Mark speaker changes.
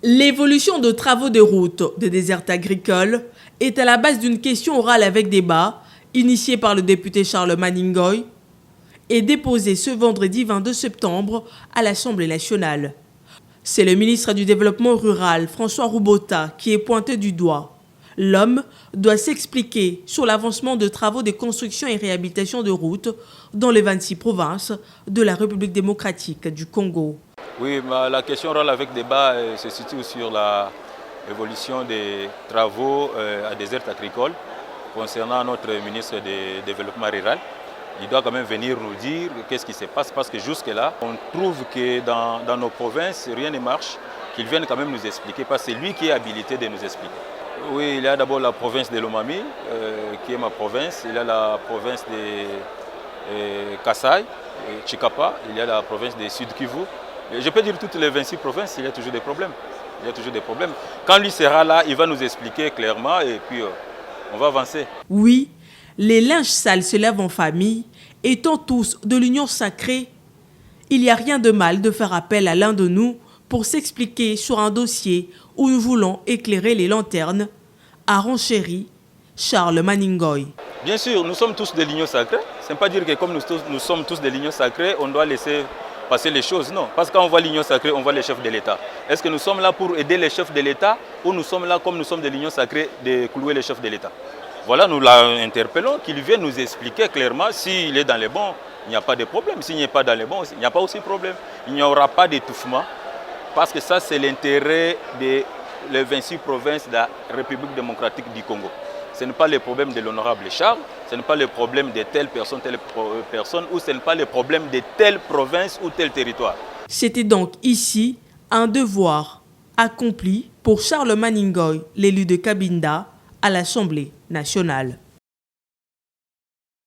Speaker 1: L'évolution de travaux de route de désert agricole est à la base d'une question orale avec débat initiée par le député Charles Maningoy et déposée ce vendredi 22 septembre à l'Assemblée nationale. C'est le ministre du Développement rural, François Roubota, qui est pointé du doigt. L'homme doit s'expliquer sur l'avancement de travaux de construction et réhabilitation de routes dans les 26 provinces de la République démocratique du Congo.
Speaker 2: Oui, la question orale avec débat se situe sur l'évolution des travaux à désert agricole concernant notre ministre du Développement rural. Il doit quand même venir nous dire qu'est-ce qui se passe parce que jusque-là, on trouve que dans nos provinces, rien ne marche, qu'il vienne quand même nous expliquer parce que c'est lui qui est habilité de nous expliquer. Oui, il y a d'abord la province de Lomami, qui est ma province. Il y a la province de Kasaï, Chikapa. Il y a la province de Sud Kivu. Je peux dire toutes les 26 provinces, il y a toujours des problèmes. Il y a toujours des problèmes. Quand lui sera là, il va nous expliquer clairement et puis on va avancer.
Speaker 1: Oui, les linges sales se lavent en famille. Étant tous de l'union sacrée, il n'y a rien de mal de faire appel à l'un de nous pour s'expliquer sur un dossier où nous voulons éclairer les lanternes, a renchéri Charles Maningoy.
Speaker 2: Bien sûr, nous sommes tous de l'union sacrée. Ce n'est pas dire que comme nous sommes tous de l'union sacrée, on doit laisser passer les choses. Non, parce que quand on voit l'union sacrée, on voit les chefs de l'État. Est-ce que nous sommes là pour aider les chefs de l'État ou nous sommes là, comme nous sommes de l'union sacrée, de clouer les chefs de l'État? Voilà, nous l'interpellons, qu'il vienne nous expliquer clairement s'il est dans les bons, il n'y a pas de problème. S'il n'est pas dans les bons, il n'y a pas aussi de problème. Il n'y aura pas d'étouffement. Parce que ça, c'est l'intérêt des 26 provinces de la République démocratique du Congo. Ce n'est pas le problème de l'honorable Charles, ce n'est pas le problème de telle personne, ou ce n'est pas le problème de telle province ou tel territoire.
Speaker 1: C'était donc ici un devoir accompli pour Charles Maningoy, l'élu de Cabinda, à l'Assemblée nationale.